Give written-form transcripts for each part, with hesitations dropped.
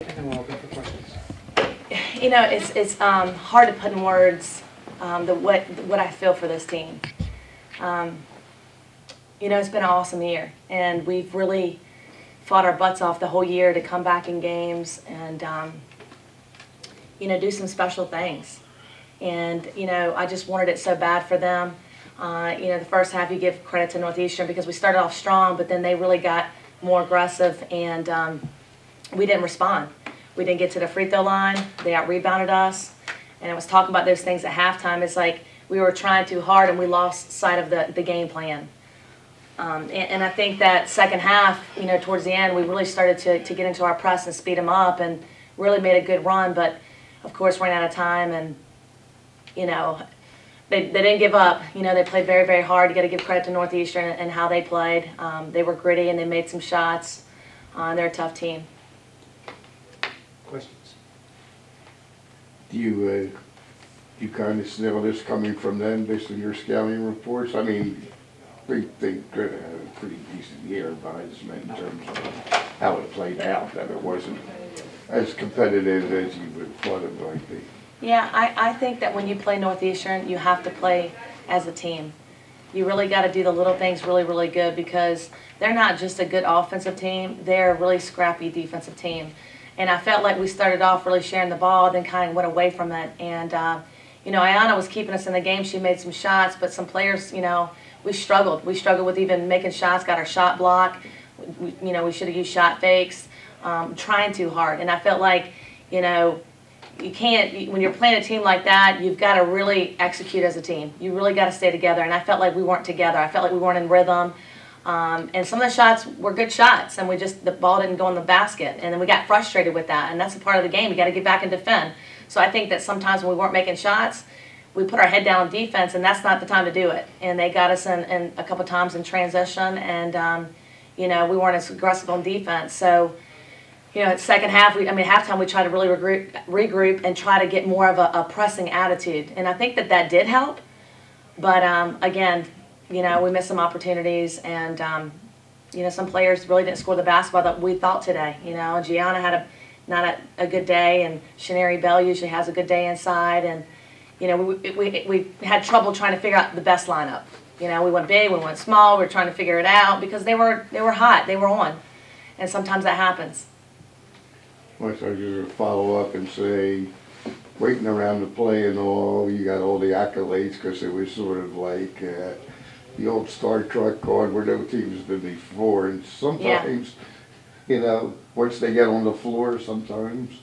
And then we'll open for questions. You know, it's hard to put in words what I feel for this team. You know, it's been an awesome year, and we've really fought our butts off the whole year to come back in games and you know, do some special things. And you know, I just wanted it so bad for them. You know, the first half you give credit to Northeastern because we started off strong, but then they really got more aggressive, and we didn't respond. We didn't get to the free throw line. They out-rebounded us. And I was talking about those things at halftime. It's like we were trying too hard and we lost sight of the game plan. And I think that second half, you know, towards the end, we really started to get into our press and speed them up and really made a good run. But, of course, ran out of time, and, you know, they didn't give up. You know, they played very, very hard. You got to give credit to Northeastern and how they played. They were gritty and they made some shots. They're a tough team. Questions? Do you kind of smell this coming from them based on your scouting reports? I mean, they could have had a pretty decent year, but I just meant in terms of how it played out, that it wasn't as competitive as you would have thought it might be. Yeah, I think that when you play Northeastern, you have to play as a team. You really got to do the little things really, really good, because they're not just a good offensive team, they're a really scrappy defensive team. And I felt like we started off really sharing the ball, then kind of went away from it. And, you know, Ayanna was keeping us in the game. She made some shots, but some players, you know, we struggled. We struggled with even making shots, got our shot blocked. You know, we should have used shot fakes, trying too hard. And I felt like, you know, you can't, when you're playing a team like that, you've got to really execute as a team. You really got to stay together. And I felt like we weren't together. I felt like we weren't in rhythm. And some of the shots were good shots, and the ball didn't go in the basket, and then we got frustrated with that, and that's a part of the game. You got to get back and defend. So I think that sometimes when we weren't making shots, we put our head down on defense, and that's not the time to do it. And they got us in a couple times in transition, and you know, we weren't as aggressive on defense. So, you know, at second half, halftime we tried to really regroup and try to get more of a pressing attitude, and I think that did help. But again, you know, we missed some opportunities, and you know, some players really didn't score the basketball that we thought today. You know, Gianna had not a good day, and Shaneri Bell usually has a good day inside, and you know, we had trouble trying to figure out the best lineup. You know, we went big, we went small, we were trying to figure it out because they were hot, they were on, and sometimes that happens. Well, so you follow up and say, waiting around to play and all, you got all the accolades because it was sort of like the old Star Trek card where no team's been before, and sometimes, you know, once they get on the floor, sometimes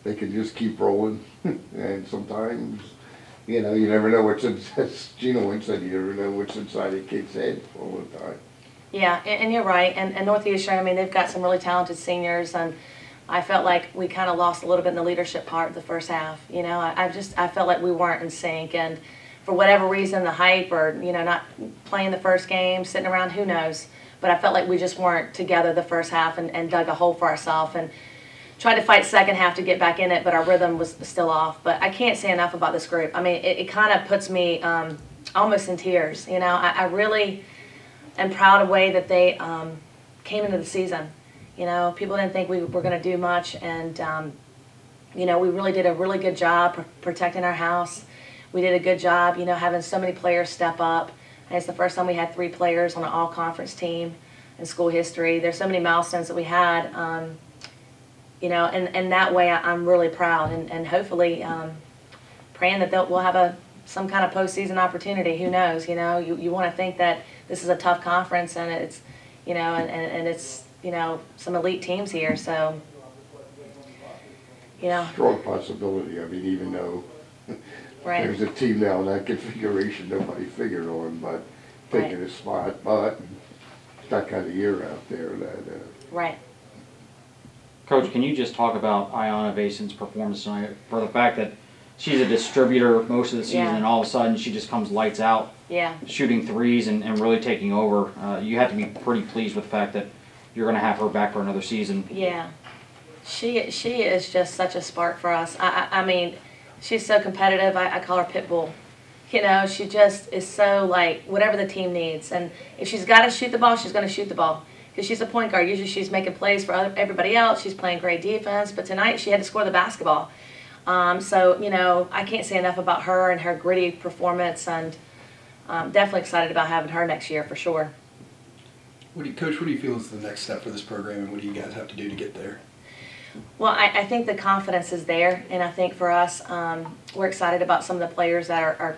they can just keep rolling, and sometimes, you know, you never know what's inside, as Gina once said, you never know what's inside a kid's head all the time. Yeah, and you're right, and Northeastern, I mean, they've got some really talented seniors, and I felt like we kind of lost a little bit in the leadership part of the first half. You know, I felt like we weren't in sync, and for whatever reason, the hype, or, you know, not playing the first game, sitting around, who knows. But I felt like we just weren't together the first half, and dug a hole for ourselves and tried to fight second half to get back in it, but our rhythm was still off. But I can't say enough about this group. I mean, it kind of puts me almost in tears. You know, I really am proud of the way that they came into the season. You know, people didn't think we were going to do much, and, you know, we really did a really good job protecting our house. We did a good job, you know, having so many players step up. And it's the first time we had 3 players on an all-conference team in school history. There's so many milestones that we had, you know, and that way I'm really proud, and hopefully praying that we'll have some kind of postseason opportunity. Who knows, you know, you want to think that this is a tough conference, and it's, you know, and it's, you know, some elite teams here, so, you know. Strong possibility, I mean, even though right. There's a team now in that configuration nobody figured on, but taking a spot, but that kind of year out there. Right. Coach, can you just talk about Ayanna Vason's performance tonight, for the fact that she's a distributor most of the season, and all of a sudden she just comes lights out, shooting threes and really taking over. You have to be pretty pleased with the fact that you're going to have her back for another season. Yeah. She is just such a spark for us. I mean, she's so competitive. I call her Pitbull. You know, she just is so, like, whatever the team needs. And if she's got to shoot the ball, she's going to shoot the ball. because she's a point guard. Usually she's making plays for everybody else. She's playing great defense, but tonight she had to score the basketball. So, you know, I can't say enough about her and her gritty performance, and definitely excited about having her next year for sure. Coach, what do you feel is the next step for this program, and what do you guys have to do to get there? Well, I think the confidence is there, and I think for us, we're excited about some of the players that are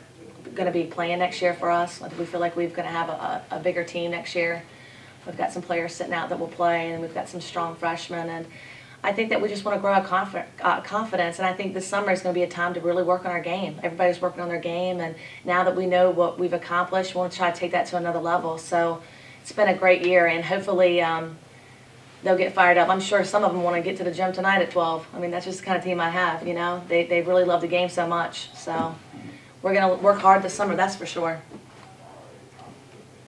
going to be playing next year for us. We feel like we're going to have a bigger team next year. We've got some players sitting out that will play, and we've got some strong freshmen. And I think that we just want to grow our confidence, and I think this summer is going to be a time to really work on our game. Everybody's working on their game, and now that we know what we've accomplished, we want to try to take that to another level. So it's been a great year, and hopefully they'll get fired up. I'm sure some of them want to get to the gym tonight at 12. I mean, that's just the kind of team I have, you know. They really love the game so much. So we're going to work hard this summer, that's for sure.